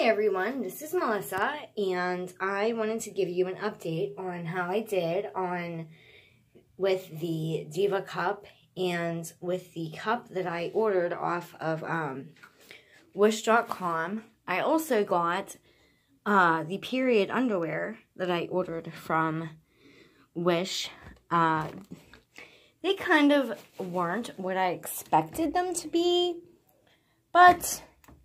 Hi everyone, this is Melissa, and I wanted to give you an update on how I did with the Diva cup and with the cup that I ordered off of Wish.com. I also got the period underwear that I ordered from Wish. They kind of weren't what I expected them to be, but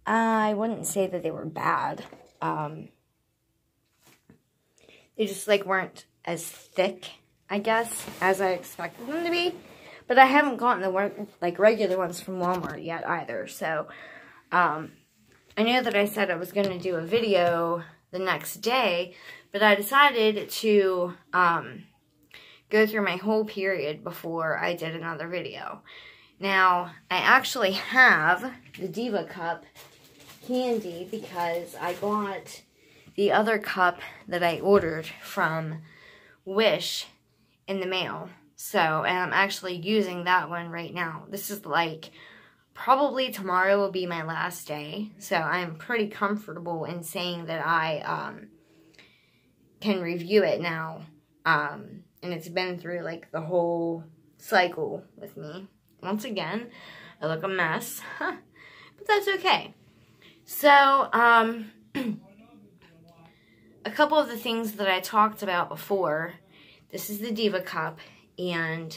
I wouldn't say that they were bad. They just weren't as thick, I guess, as I expected them to be. But I haven't gotten the regular ones from Walmart yet either. So I know that I said I was going to do a video the next day, but I decided to go through my whole period before I did another video. Now, I actually have the Diva cup handy because I got the other cup that I ordered from Wish in the mail. So, and I'm actually using that one right now. This is probably tomorrow will be my last day. So I'm pretty comfortable in saying that I can review it now. And it's been through the whole cycle with me. Once again, I look a mess, but that's okay. So, a couple of the things that I talked about before. This is the Diva cup, and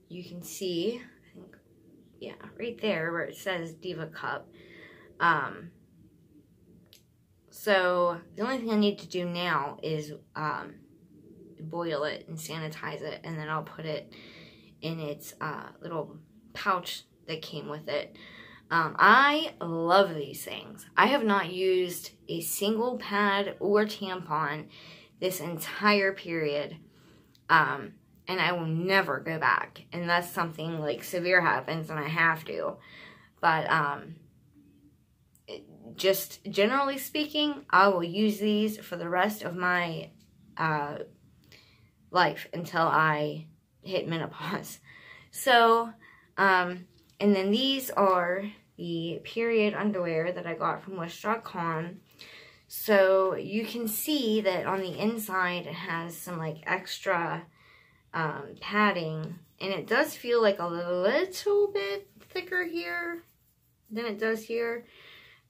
you can see, I think, yeah, right there where it says Diva cup. So the only thing I need to do now is boil it and sanitize it, and then I'll put it in its little pouch that came with it. I love these things. I have not used a single pad or tampon this entire period, and I will never go back unless something severe happens and I have to. But just generally speaking, I will use these for the rest of my life until I hit menopause. So, and then these are the period underwear that I got from Wish.com. So you can see that on the inside it has some extra padding, and it does feel a little bit thicker here than it does here,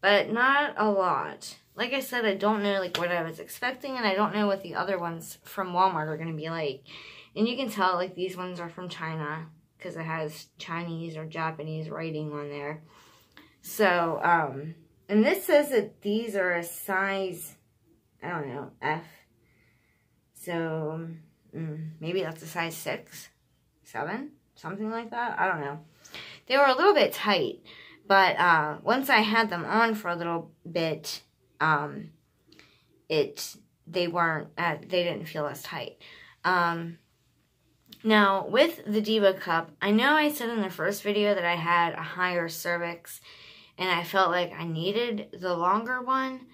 but not a lot. Like I said, I don't know what I was expecting, and I don't know what the other ones from Walmart are going to be like. And you can tell these ones are from China because it has Chinese or Japanese writing on there. So, and this says that these are a size, I don't know, F. So, maybe that's a size 6, 7, something like that. I don't know. They were a little bit tight, but once I had them on for a little bit, they didn't feel as tight. Now, with the Diva cup, I know I said in the first video that I had a higher cervix, and I felt like I needed the longer one.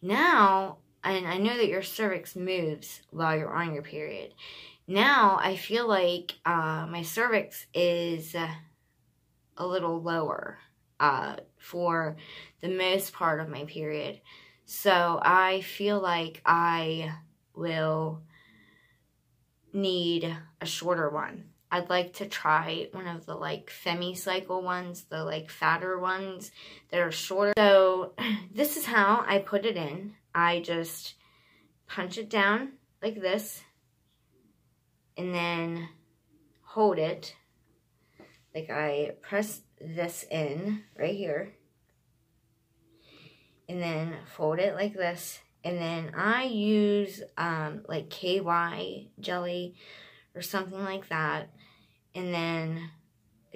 Now, and I know that your cervix moves while you're on your period. Now, I feel like my cervix is a little lower for the most part of my period. So, I feel like I will need a shorter one. I'd like to try one of the femi-cycle ones, the fatter ones that are shorter. So this is how I put it in. I just punch it down like this and then hold it. I press this in right here and then fold it like this. And then I use, KY jelly or something like that. And then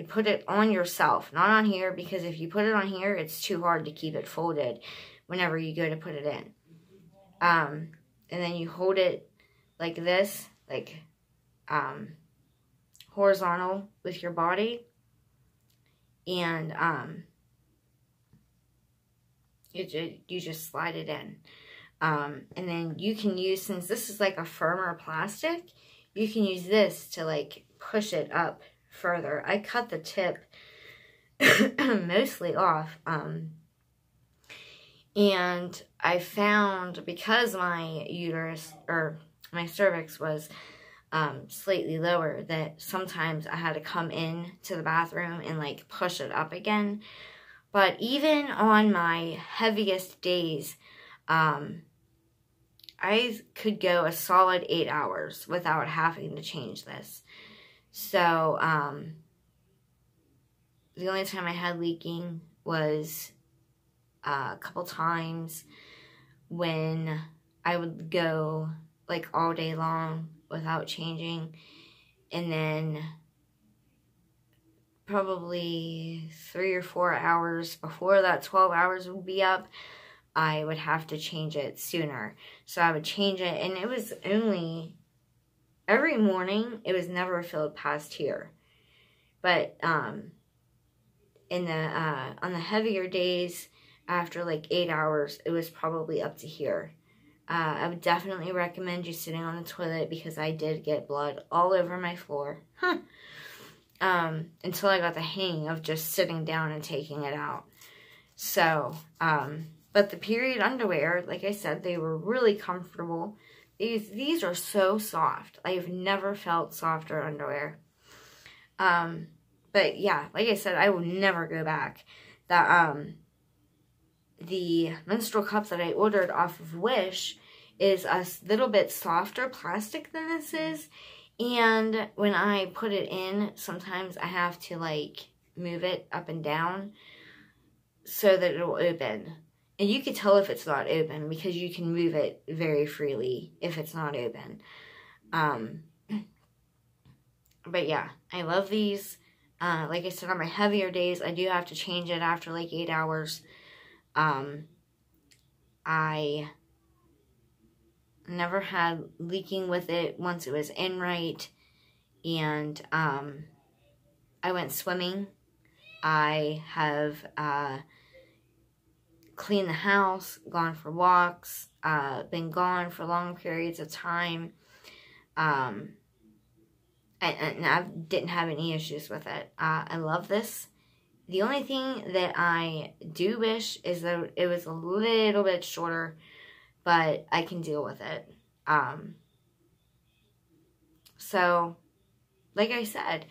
put it on yourself, not on here, because if you put it on here, it's too hard to keep it folded whenever you go to put it in. And then you hold it like this, horizontal with your body. And you just slide it in. And then you can use, since this is a firmer plastic, you can use this to push it up further. I cut the tip mostly off. And I found, because my uterus, or my cervix was slightly lower, that sometimes I had to come in to the bathroom and like push it up again. But even on my heaviest days, I could go a solid 8 hours without having to change this. So, the only time I had leaking was a couple times when I would go like all day long without changing, and then probably 3 or 4 hours before that 12 hours would be up, I would have to change it sooner. So I would change it, and it was only every morning. It was never filled past here, but in the on the heavier days, after like 8 hours, it was probably up to here. I would definitely recommend you sitting on the toilet, because I did get blood all over my floor. Until I got the hang of just sitting down and taking it out. So, but the period underwear, like I said, they were really comfortable. These are so soft. I've never felt softer underwear. But yeah, like I said, I will never go back. The menstrual cup that I ordered off of Wish is a little bit softer plastic than this is. And when I put it in, sometimes I have to like move it up and down so that it'll open. And you can tell if it's not open, because you can move it very freely if it's not open. But yeah, I love these. Like I said, on my heavier days, I do have to change it after like 8 hours. I never had leaking with it once it was in right. And I went swimming. I have cleaned the house, gone for walks, been gone for long periods of time. And I didn't have any issues with it. I love this. The only thing that I do wish is that it was a little bit shorter, but I can deal with it. So, like I said,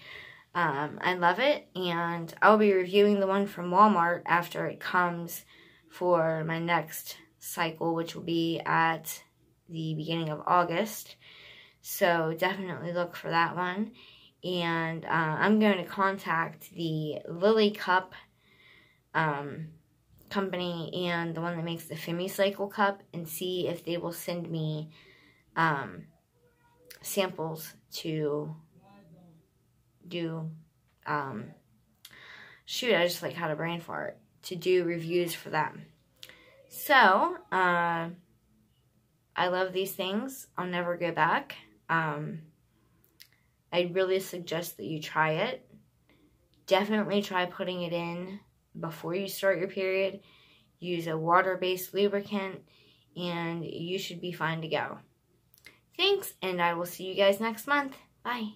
I love it, and I'll be reviewing the one from Walmart after it comes for my next cycle, which will be at the beginning of August. So definitely look for that one. And I'm going to contact the Lily Cup company and the one that makes the FemiCycle cup and see if they will send me samples to do, shoot, I just like had a brain fart, to do reviews for them. So, I love these things. I'll never go back. I really suggest that you try it. Definitely try putting it in before you start your period. Use a water-based lubricant, and you should be fine to go. Thanks, and I will see you guys next month. Bye.